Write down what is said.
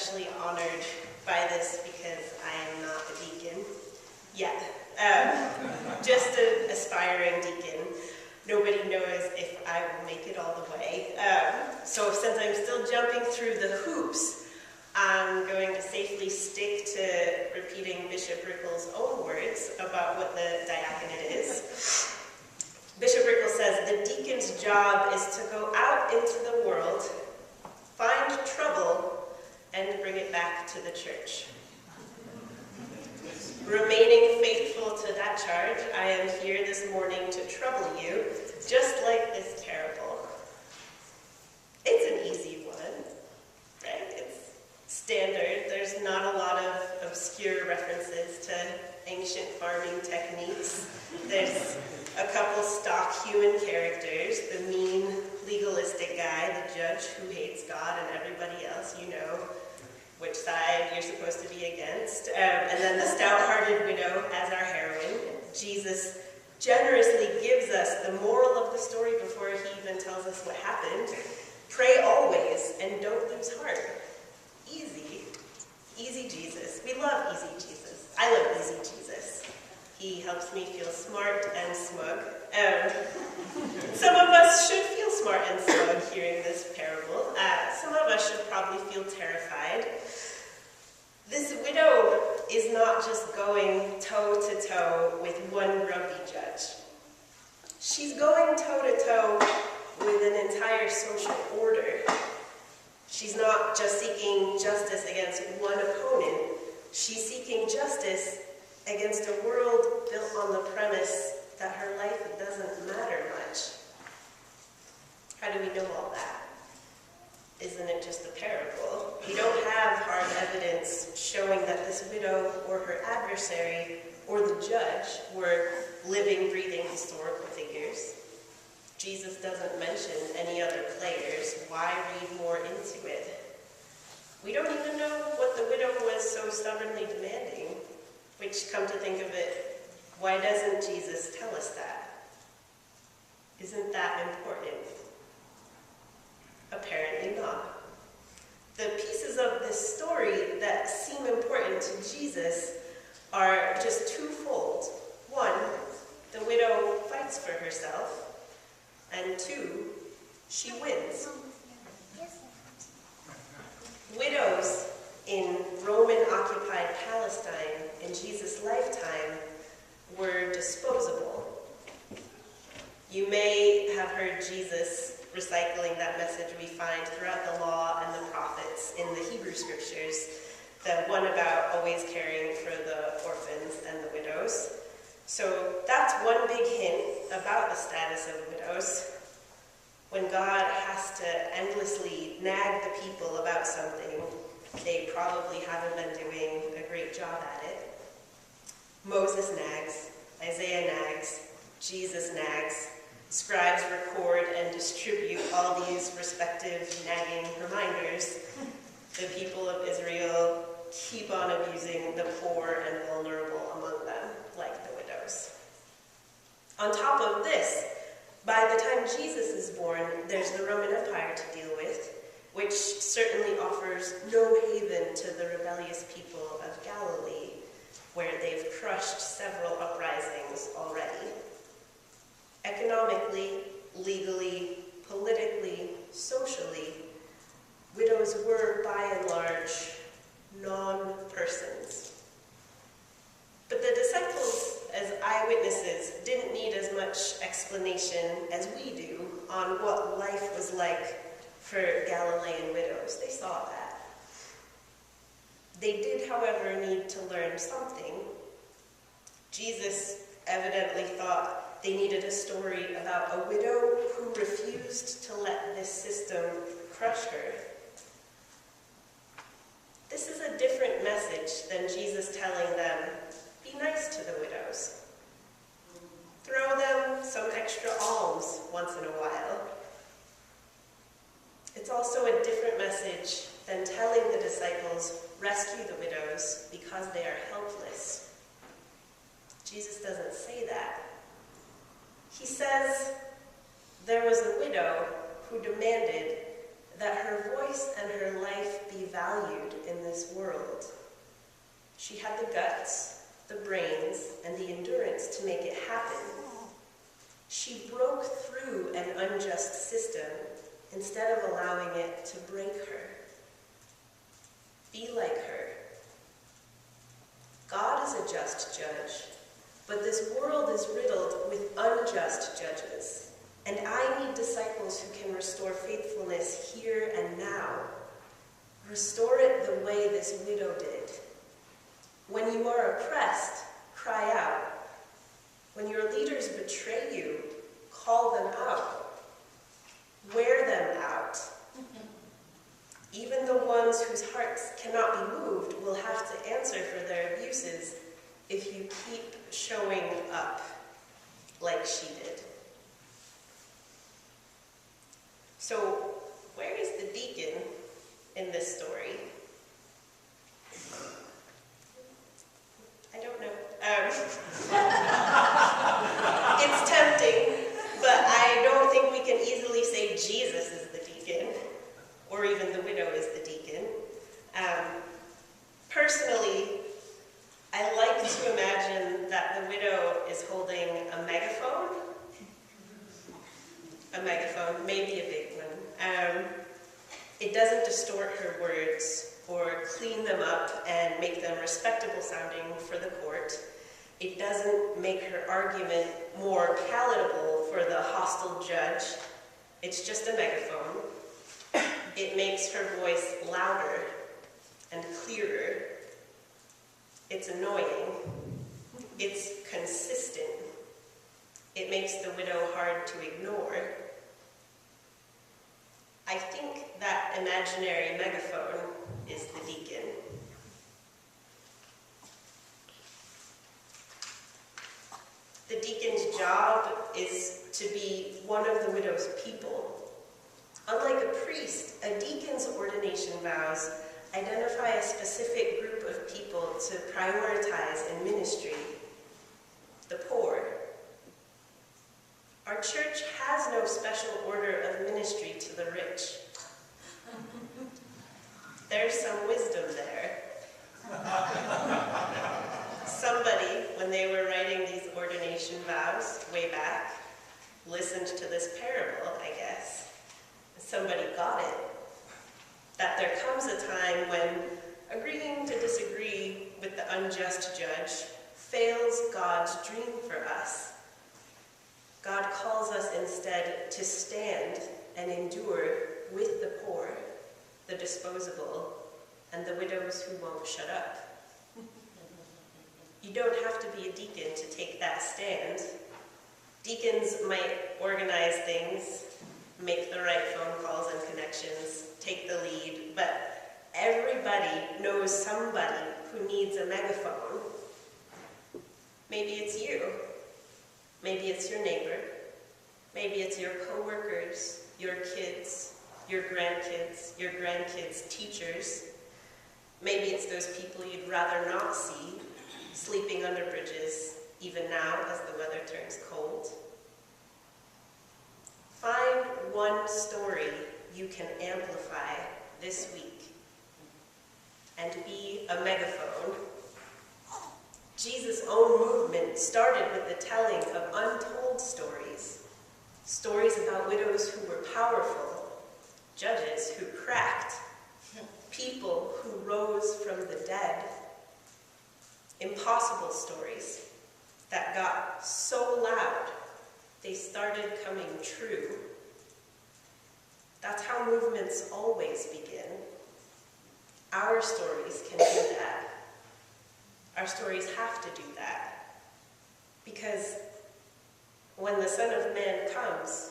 especially honored by this because I am not a deacon yet. Just an aspiring deacon. Nobody knows if I will make it all the way. So since I'm still jumping through the hoops, I'm going to safely stick to repeating Bishop Rickles' own words about what the diaconate is. Bishop Rickles says, the deacon's job is to go out into the world, find trouble, and bring it back to the church. Remaining faithful to that charge, I am here this morning to trouble you, just like this parable. It's an easy one, right? It's standard. There's not a lot of obscure references to ancient farming techniques. There's a couple stock human characters, the mean, legalistic guy, the judge who hates God, and everybody else, you know which side you're supposed to be against. And then the stout-hearted widow as our heroine. Jesus generously gives us the moral of the story before he even tells us what happened. Pray always and don't lose heart. Easy. Easy Jesus. We love easy Jesus. I love easy Jesus. He helps me feel smart and smug. Some of us should feel smart and smug hearing this parable. Some of us should probably feel terrified. This widow is not just going toe-to-toe with one grumpy judge. She's going toe-to-toe with an entire social order. She's not just seeking justice against one opponent. She's seeking justice against a world built on the premise that her life doesn't matter much. How do we know all that? Isn't it just a parable? We don't have hard evidence showing that this widow or her adversary or the judge were living, breathing historical figures. Jesus doesn't mention any other players. Why read more into it? We don't even know what the widow was so stubbornly demanding, which, come to think of it, why doesn't Jesus tell us that? Isn't that important? Apparently not. The pieces of this story that seem important to Jesus are just twofold. One, the widow fights for herself, and two, she wins. Widows in Roman-occupied Palestine in Jesus' lifetime were disposable. You may have heard Jesus recycling that message we find throughout the law and the prophets in the Hebrew scriptures, the one about always caring for the orphans and the widows. So that's one big hint about the status of widows. When God has to endlessly nag the people about something, they probably haven't been doing a great job at it. Moses nags, Isaiah nags, Jesus nags. Scribes record and distribute all these respective nagging reminders. The people of Israel keep on abusing the poor and vulnerable among them, like the widows. On top of this, by the time Jesus is born, there's the Roman Empire to deal with, which certainly offers no haven to the rebellious people of Galilee, where they've crushed several uprisings already. Economically, legally, politically, socially, widows were, by and large, non-persons. But the disciples, as eyewitnesses, didn't need as much explanation as we do on what life was like for Galilean widows. They saw that. They did, however, need to learn something. Jesus evidently thought they needed a story about a widow who refused to let this system crush her. This is a different message than Jesus telling them, be nice to the widows. Throw them some extra alms once in a while. It's also a different message than telling the disciples, rescue the widows because they are helpless. Jesus doesn't say that. He says there was a widow who demanded that her voice voice and her life be valued in this world. She had the guts, the brains, and the endurance to make it happen. She broke through an unjust system instead of allowing it to break her. Be like her. God is a just judge, but this world is riddled with unjust judges, and I need disciples who can restore faithfulness here and now. Restore it the way this widow did. When you are oppressed, cry out. When your leaders betray you, call them out. Wear them out. Even the ones whose hearts cannot be moved will have to answer for their abuses if you keep showing up like she did. So, where is the deacon in this story? I don't know. It's tempting, but I don't think we can easily say Jesus is the deacon, or even the widow is the deacon. Personally, I like to imagine that the widow is holding a megaphone, maybe a big one. It doesn't distort her words or clean them up and make them respectable sounding for the court. It doesn't make her argument more palatable for the hostile judge. It's just a megaphone. It makes her voice louder and clearer. It's annoying. It's consistent. It makes the widow hard to ignore. I think that imaginary megaphone is the deacon. The deacon's job is to be one of the widow's people. Unlike a priest, a deacon's ordination vows identify a specific group of people to prioritize in ministry: the poor. Our church has no special order of ministry to the rich. There's some wisdom there. Somebody, when they were writing these ordination vows way back, listened to this parable, I guess. Somebody got it. That there comes a time when agreeing to disagree with the unjust judge fails God's dream for us. God calls us instead to stand and endure with the poor, the disposable, and the widows who won't shut up. You don't have to be a deacon to take that stand. Deacons might organize things, make the right phone calls and connections, take the lead, but everybody knows somebody who needs a megaphone. Maybe it's you. Maybe it's your neighbor. Maybe it's your coworkers, your kids, your grandkids' teachers. Maybe it's those people you'd rather not see, sleeping under bridges, even now as the weather turns cold. Find one story you can amplify this week and be a megaphone. Jesus' own movement started with the telling of untold stories. Stories about widows who were powerful, judges who cracked, people who rose from the dead. Impossible stories that got so loud they started coming true. That's how movements always begin. Our stories can do that. Our stories have to do that. Because when the Son of Man comes,